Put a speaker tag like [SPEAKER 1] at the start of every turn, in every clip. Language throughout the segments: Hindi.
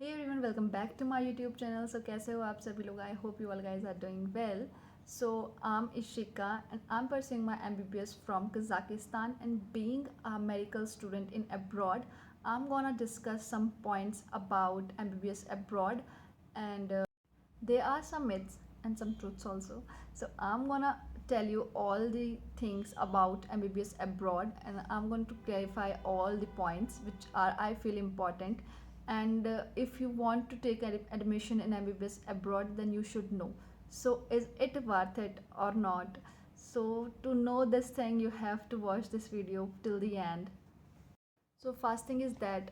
[SPEAKER 1] Hey everyone, welcome back to my YouTube channel. So कैसे हो आप सभी लोग? I hope you all guys are doing well. So I'm Ishika and I'm pursuing my MBBS from Kazakhstan, and being a medical student in abroad, I'm gonna discuss some points about MBBS abroad, and there are some myths and some truths also. So I'm gonna tell you all the things about MBBS abroad, and I'm going to clarify all the points which are I feel important. And if you want to take admission in MBBS abroad, then you should know. So is it worth it or not? So to know this thing, you have to watch this video till the end. So first thing is that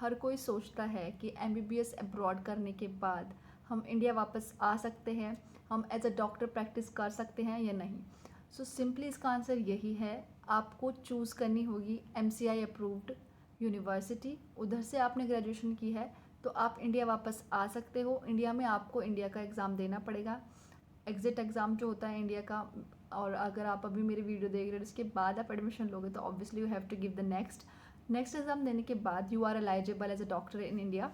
[SPEAKER 1] हर कोई सोचता है कि M B B S abroad करने के बाद हम इंडिया वापस आ सकते हैं, हम एज अ डॉक्टर प्रैक्टिस कर सकते हैं या नहीं. सो सिंपली इसका आंसर यही है. आपको चूज़ करनी होगी M C I approved university. उधर से आपने ग्रेजुएशन की है तो आप इंडिया वापस आ सकते हो. इंडिया में आपको इंडिया का एग्ज़ाम देना पड़ेगा, एग्ज़िट एग्ज़ाम जो होता है इंडिया का. और अगर आप अभी मेरी वीडियो देख रहे हो इसके बाद आप एडमिशन लोगे तो obviously you have to give the next exam देने के बाद you are eligible as a doctor in India,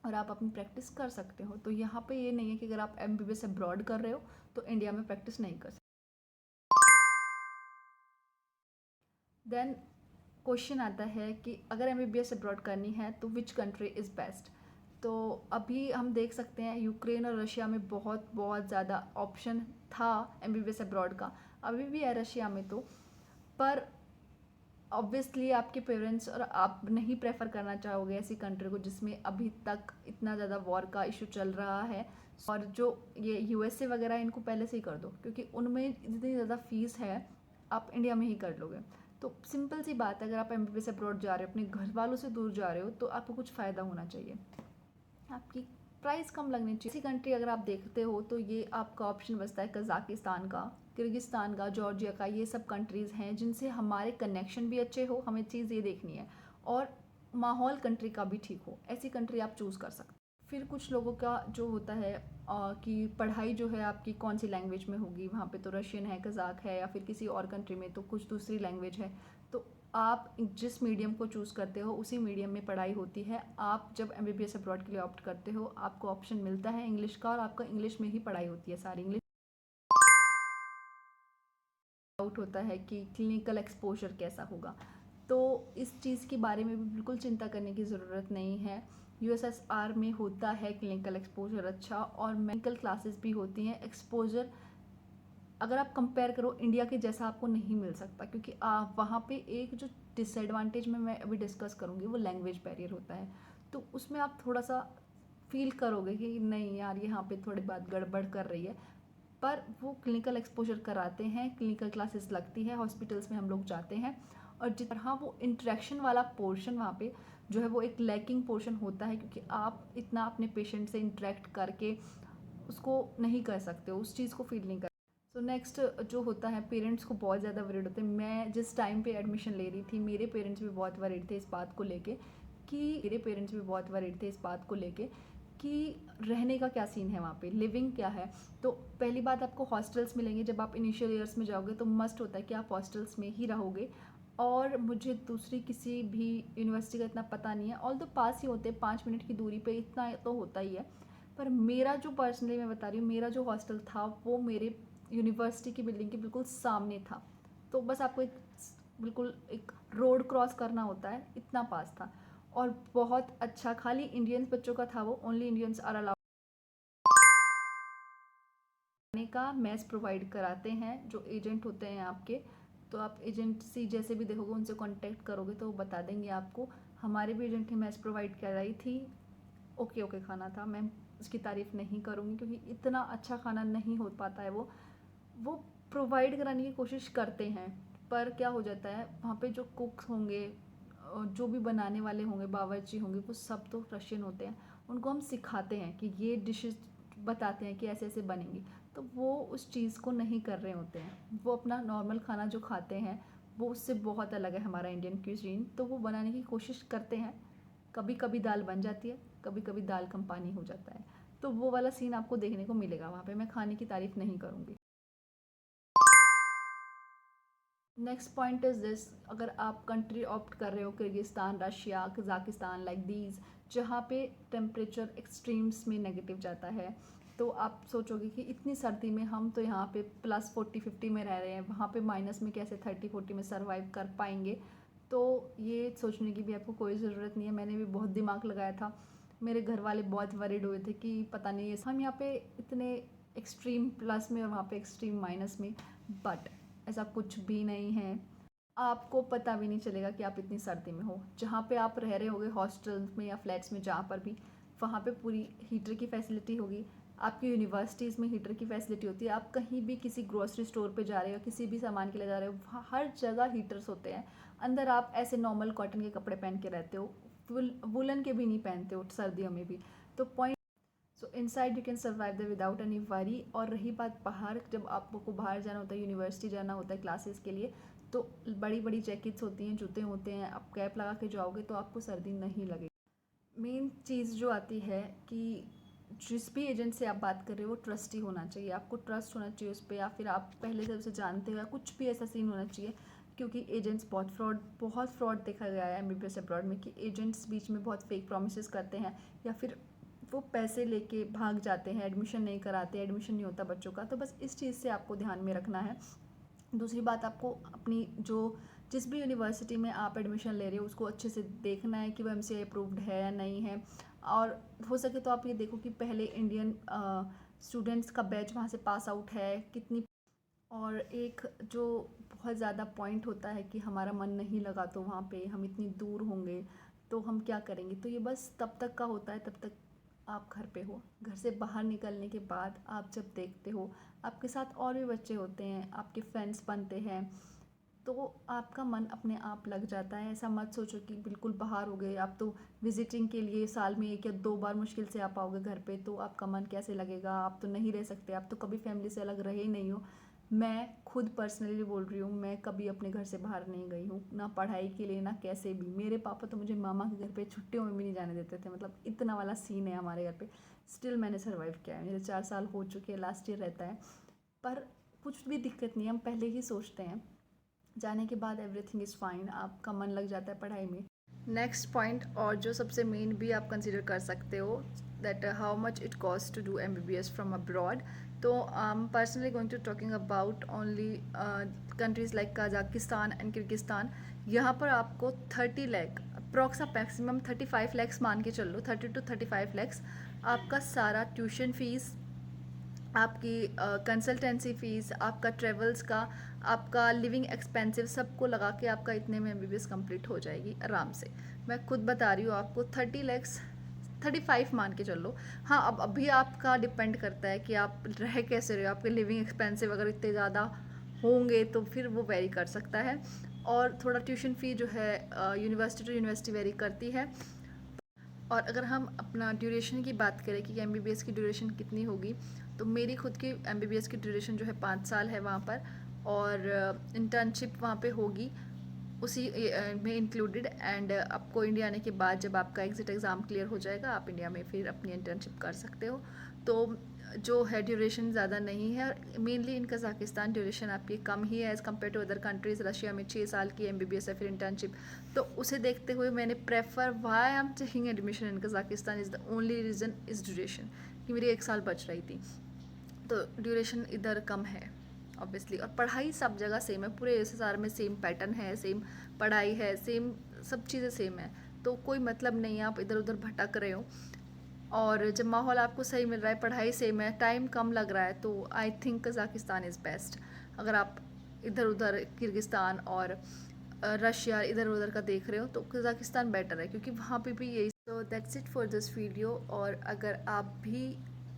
[SPEAKER 1] और आप अपनी प्रैक्टिस कर सकते हो. तो यहाँ पे ये नहीं है कि अगर आप M B B S abroad कर रहे हो तो इंडिया में प्रैक्टिस नहीं कर सकते. देन क्वेश्चन आता है कि अगर M B B S abroad करनी है तो विच कंट्री इज़ बेस्ट. तो अभी हम देख सकते हैं यूक्रेन और रशिया में बहुत बहुत ज़्यादा ऑप्शन था M B B S abroad का. अभी भी है रशिया में तो, पर ऑब्वियसली आपके पेरेंट्स और आप नहीं प्रेफर करना चाहोगे ऐसी कंट्री को जिसमें अभी तक इतना ज़्यादा वॉर का इशू चल रहा है. और जो ये यूएसए वगैरह इनको पहले से ही कर दो, क्योंकि उनमें इतनी ज़्यादा फीस है, आप इंडिया में ही कर लोगे. तो सिंपल सी बात है, अगर आप M B B S abroad जा रहे हो, अपने घर वालों से दूर जा रहे हो, तो आपको कुछ फ़ायदा होना चाहिए, आपकी प्राइस कम लगनी चाहिए. इसी कंट्री अगर आप देखते हो तो ये आपका ऑप्शन बचता है कज़ाकिस्तान का, किर्गिस्तान का, जॉर्जिया का. ये सब कंट्रीज़ हैं जिनसे हमारे कनेक्शन भी अच्छे हो. हमें चीज़ ये देखनी है, और माहौल कंट्री का भी ठीक हो. ऐसी कंट्री आप चूज़ कर सकते. फिर कुछ लोगों का जो होता है कि पढ़ाई जो है आपकी कौन सी लैंग्वेज में होगी. वहाँ पे तो रशियन है, कज़ाक है, या फिर किसी और कंट्री में तो कुछ दूसरी लैंग्वेज है. तो आप जिस मीडियम को चूज़ करते हो उसी मीडियम में पढ़ाई होती है. आप जब M B B S abroad के लिए ऑप्ट करते हो आपको ऑप्शन मिलता है इंग्लिश का, और आपका इंग्लिश में ही पढ़ाई होती है सारी. इंग्लिश डाउट होता है कि क्लिनिकल एक्सपोजर कैसा होगा, तो इस चीज़ के बारे में भी बिल्कुल चिंता करने की ज़रूरत नहीं है. यूएसएसआर में होता है क्लिनिकल एक्सपोजर अच्छा, और मेडिकल क्लासेस भी होती हैं. एक्सपोजर अगर आप कंपेयर करो इंडिया के जैसा आपको नहीं मिल सकता, क्योंकि वहाँ पे एक जो डिसएडवांटेज में मैं अभी डिस्कस करूँगी वो लैंग्वेज बैरियर होता है. तो उसमें आप थोड़ा सा फील करोगे कि नहीं यार यहाँ पे थोड़ी बात गड़बड़ कर रही है. पर वो क्लिनिकल एक्सपोजर कराते हैं, क्लिनिकल क्लासेस लगती है, हॉस्पिटल्स में हम लोग जाते हैं. और जिस तरह वो इंटरेक्शन वाला पोर्शन वहाँ पे जो है वो एक लैकिंग पोर्शन होता है, क्योंकि आप इतना अपने पेशेंट से इंटरेक्ट करके उसको नहीं कर सकते हो, उस चीज़ को फील नहीं कर. सो नेक्स्ट जो होता है, पेरेंट्स को बहुत ज़्यादा वरीड होते हैं. मैं जिस टाइम पे एडमिशन ले रही थी मेरे पेरेंट्स भी बहुत वरीड थे इस बात को लेके कि रहने का क्या सीन है, वहाँ पे लिविंग क्या है. तो पहली बात, आपको हॉस्टल्स मिलेंगे. जब आप इनिशियल ईयर्स में जाओगे तो मस्ट होता है कि आप हॉस्टल्स में ही रहोगे. और मुझे दूसरी किसी भी यूनिवर्सिटी का इतना पता नहीं है, ऑल दो पास ही होते हैं 5 मिनट की दूरी पे, इतना तो होता ही है. पर मेरा जो पर्सनली मैं बता रही हूँ, मेरा जो हॉस्टल था वो मेरे यूनिवर्सिटी की बिल्डिंग के बिल्कुल सामने था. तो बस आपको एक बिल्कुल एक रोड क्रॉस करना होता है, इतना पास था. और बहुत अच्छा, खाली इंडियंस बच्चों का था वो, ओनली इंडियंस आर अलाउड. खाने का मेस प्रोवाइड कराते हैं जो एजेंट होते हैं आपके. तो आप एजेंसी जैसे भी देखोगे उनसे कांटेक्ट करोगे तो वो बता देंगे आपको. हमारे भी एजेंट ने मेस प्रोवाइड कराई थी. ओके ओके खाना था, मैं उसकी तारीफ़ नहीं करूँगी क्योंकि इतना अच्छा खाना नहीं हो पाता है. वो प्रोवाइड कराने की कोशिश करते हैं, पर क्या हो जाता है वहाँ पे जो कुक्स होंगे, जो भी बनाने वाले होंगे, बावर्ची होंगे, वो सब तो रशियन होते हैं. उनको हम सिखाते हैं कि ये डिशेस बताते हैं कि ऐसे ऐसे बनेंगी, तो वो उस चीज़ को नहीं कर रहे होते हैं. वो अपना नॉर्मल खाना जो खाते हैं वो उससे बहुत अलग है हमारा इंडियन क्यूजीन. तो वो बनाने की कोशिश करते हैं. कभी कभी दाल बन जाती है, कभी कभी दाल कम पानी हो जाता है. तो वो वाला सीन आपको देखने को मिलेगा वहाँ पे. मैं खाने की तारीफ़ नहीं करूँगी. नेक्स्ट पॉइंट इज़ दिस, अगर आप कंट्री ऑप्ट कर रहे हो Kyrgyzstan, Russia, Kazakhstan, like these, जहाँ पे टेम्परेचर एक्सट्रीम्स में नेगेटिव जाता है। तो आप सोचोगे कि इतनी सर्दी में हम तो यहाँ पे +40-50 में रह रहे हैं, वहाँ पे माइनस में कैसे 30-40 में सर्वाइव कर पाएंगे। तो ये सोचने की भी आपको कोई ज़रूरत नहीं है। मैंने भी बहुत दिमाग लगाया था, मेरे घर वाले बहुत वरीड हुए थे कि पता नहीं हम यहाँ पे इतने एक्सट्रीम प्लस में और वहाँ पे एक्सट्रीम माइनस में, बट ऐसा कुछ भी नहीं है। आपको पता भी नहीं चलेगा कि आप इतनी सर्दी में हो। जहाँ पे आप रह रहे होगे हॉस्टल्स में या फ्लैट्स में, जहाँ पर भी, वहाँ पे पूरी हीटर की फैसिलिटी होगी। आपकी यूनिवर्सिटीज़ में हीटर की फैसिलिटी होती है। आप कहीं भी किसी ग्रोसरी स्टोर पे जा रहे हो, किसी भी सामान के लिए जा रहे हो, वहाँ हर जगह हीटर्स होते हैं। अंदर आप ऐसे नॉर्मल कॉटन के कपड़े पहन के रहते हो, वुलन के भी नहीं पहनते हो सर्दियों में भी। तो point, so inside you can survive the without any worry. और रही बात बाहर, जब आपको बाहर जाना होता है, यूनिवर्सिटी जाना होता है क्लासेस के लिए, तो बड़ी बड़ी जैकेट्स होती हैं, जूते होते हैं, आप कैप लगा के जाओगे तो आपको सर्दी नहीं लगेगी। मेन चीज़ जो आती है कि जिस भी एजेंट से आप बात कर रहे हो वो ट्रस्टी होना चाहिए। आपको ट्रस्ट होना चाहिए उस पर, या फिर आप पहले से उसे जानते हो, या कुछ भी ऐसा सीन होना चाहिए। क्योंकि एजेंट्स बहुत फ्रॉड देखा गया है एमबीबीएस अब्रॉड में, कि एजेंट्स बीच में बहुत फेक प्रोमिस करते हैं, या फिर वो पैसे लेके भाग जाते हैं, एडमिशन नहीं कराते, एडमिशन नहीं होता बच्चों का। तो बस इस चीज़ से आपको ध्यान में रखना है। दूसरी बात, आपको अपनी जिस भी यूनिवर्सिटी में आप एडमिशन ले रहे हो उसको अच्छे से देखना है कि वो एमसीआई अप्रूव्ड है या नहीं है। और हो सके तो आप ये देखो कि पहले इंडियन स्टूडेंट्स का बैच वहाँ से पास आउट है कितनी। और एक जो बहुत ज़्यादा पॉइंट होता है कि हमारा मन नहीं लगा तो वहाँ पे हम इतनी दूर होंगे तो हम क्या करेंगे। तो ये बस तब तक का होता है, तब तक आप घर पे हो। घर से बाहर निकलने के बाद आप जब देखते हो आपके साथ और भी बच्चे होते हैं, आपके फ्रेंड्स बनते हैं, तो आपका मन अपने आप लग जाता है। ऐसा मत सोचो कि बिल्कुल बाहर हो गए, आप तो विजिटिंग के लिए साल में 1 या 2 बार मुश्किल से आ पाओगे घर पे, तो आपका मन कैसे लगेगा। आप तो नहीं रह सकते, आप तो कभी फैमिली से अलग रहे ही नहीं हो। मैं खुद पर्सनली बोल रही हूँ, मैं कभी अपने घर से बाहर नहीं गई हूँ, ना पढ़ाई के लिए ना कैसे भी। मेरे पापा तो मुझे मामा के घर पे छुट्टियों में भी नहीं जाने देते थे, मतलब इतना वाला सीन है हमारे घर पे। स्टिल मैंने सर्वाइव किया है, मेरे 4 साल हो चुके हैं, लास्ट ईयर रहता है। पर कुछ भी दिक्कत नहीं है, हम पहले ही सोचते हैं। जाने के बाद एवरीथिंग इज़ फाइन, आपका मन लग जाता है पढ़ाई में। नेक्स्ट पॉइंट, और जो सबसे मेन भी आप कंसिडर कर सकते हो, that how much it cost to do MBBS from abroad. तो personally going to talking about only countries like Kazakhstan and Kyrgyzstan. यहाँ पर आपको 30 लाख अप्रॉक्स, आप मैक्सिमम 35 लैक्स मान के चल लो, 30 to 35 लैक्स आपका सारा ट्यूशन फ़ीस, आपकी कंसल्टेंसी फ़ीस, आपका ट्रेवल्स का, आपका लिविंग एक्सपेंसिव, सबको लगा के आपका इतने में MBBS कंप्लीट हो जाएगी आराम से। मैं खुद बता रही हूँ आपको, 30 लैक्स, 35 मान के चलो। हाँ, अब अभी आपका डिपेंड करता है कि आप रह कैसे रहे हो। आपके लिविंग एक्सपेंसिव अगर इतने ज़्यादा होंगे तो फिर वो वेरी कर सकता है। और थोड़ा ट्यूशन फ़ी जो है यूनिवर्सिटी टू यूनिवर्सिटी वेरी करती है। और अगर हम अपना ड्यूरेशन की बात करें कि MBBS की ड्यूरेशन कितनी होगी, तो मेरी खुद की MBBS की ड्यूरेशन जो है 5 साल है वहाँ पर। और इंटर्नशिप वहाँ पे होगी उसी में इंक्लूडेड। एंड आपको इंडिया आने के बाद जब आपका एग्जिट एग्ज़ाम क्लियर हो जाएगा, आप इंडिया में फिर अपनी इंटर्नशिप कर सकते हो। तो जो है ड्यूरेशन ज़्यादा नहीं है। मेनली इन कज़ाकिस्तान ड्यूरेशन आपकी कम ही है as compare to other countries. Russia में 6 साल की MBBS है, फिर इंटर्नशिप। तो उसे देखते हुए मैंने prefer why I am taking admission in Kazakhstan is the only reason is duration, कि मेरी 1 साल बच रही थी। तो ड्यूरेशन इधर कम है ऑब्वियसली। और पढ़ाई सब जगह सेम है, पूरे SSR में सेम पैटर्न है, सेम पढ़ाई है, सेम सब चीज़ें सेम है। तो कोई मतलब नहीं है आप इधर उधर भटक रहे हो। और जब माहौल आपको सही मिल रहा है, पढ़ाई सेम है, टाइम कम लग रहा है, तो I think Kazakhstan is best. अगर आप इधर उधर किर्गिस्तान और रशिया इधर उधर का देख रहे हो तो कज़ाकिस्तान बेटर है, क्योंकि वहाँ पे भी यही। तो that's it for this video. और अगर आप भी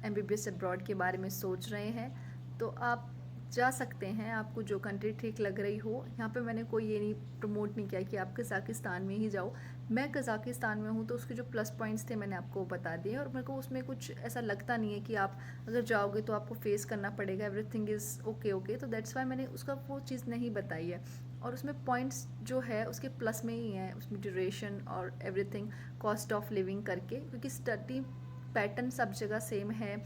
[SPEAKER 1] MBBS अब्रॉड के बारे में सोच रहे हैं तो आप जा सकते हैं, आपको जो कंट्री ठीक लग रही हो। यहाँ पे मैंने कोई ये नहीं प्रमोट नहीं किया कि आप कज़ाकिस्तान में ही जाओ। मैं कज़ाकिस्तान में हूँ तो उसके जो प्लस पॉइंट्स थे मैंने आपको बता दिए, और मेरे को उसमें कुछ ऐसा लगता नहीं है कि आप अगर जाओगे तो आपको फेस करना पड़ेगा, एवरीथिंग इज़ ओके ओके। तो दैट्स वाई मैंने उसका वो चीज़ नहीं बताई है। और उसमें पॉइंट्स जो है उसके प्लस में ही है, उसमें ड्यूरेशन और एवरीथिंग, कॉस्ट ऑफ लिविंग करके, क्योंकि स्टडी पैटर्न सब जगह सेम है,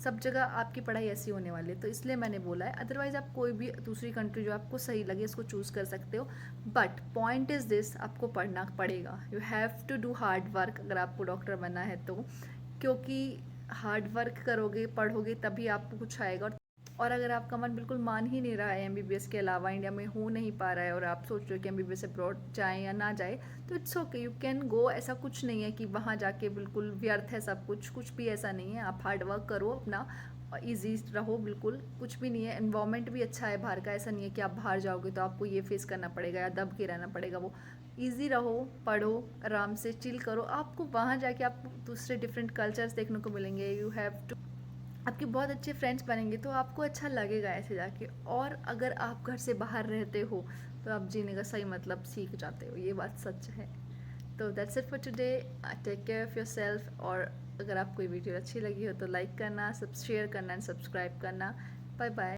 [SPEAKER 1] सब जगह आपकी पढ़ाई ऐसी होने वाली है, तो इसलिए मैंने बोला है। अदरवाइज़ आप कोई भी दूसरी कंट्री जो आपको सही लगे इसको चूज़ कर सकते हो, बट पॉइंट इज़ दिस, आपको पढ़ना पड़ेगा। You have to do hard work अगर आपको डॉक्टर बनना है तो, क्योंकि हार्ड वर्क करोगे, पढ़ोगे, तभी आपको कुछ आएगा। और अगर आपका मन बिल्कुल मान ही नहीं रहा है एमबीबीएस के अलावा, इंडिया में हो नहीं पा रहा है, और आप सोच रहे हो कि एमबीबीएस अब्रॉड जाए या ना जाए, तो it's okay, you can go. ऐसा कुछ नहीं है कि वहाँ जाके बिल्कुल व्यर्थ है सब कुछ, कुछ भी ऐसा नहीं है। आप हार्ड वर्क करो अपना, ईजी रहो, बिल्कुल कुछ भी नहीं है। इन्वायरमेंट भी अच्छा है बाहर का, ऐसा नहीं है कि आप बाहर जाओगे तो आपको ये फेस करना पड़ेगा या दब के रहना पड़ेगा। वो ईजी रहो, पढ़ो, आराम से चिल करो। आपको वहाँ जाके आपको दूसरे डिफरेंट कल्चर्स देखने को मिलेंगे। यू हैव टू, आपके बहुत अच्छे फ्रेंड्स बनेंगे, तो आपको अच्छा लगेगा ऐसे जाके। और अगर आप घर से बाहर रहते हो तो आप जीने का सही मतलब सीख जाते हो, ये बात सच है। तो that's it for today. Take care of your yourself अगर आपको ये वीडियो अच्छी लगी हो तो लाइक करना, सब शेयर करना एंड सब्सक्राइब करना। Bye bye.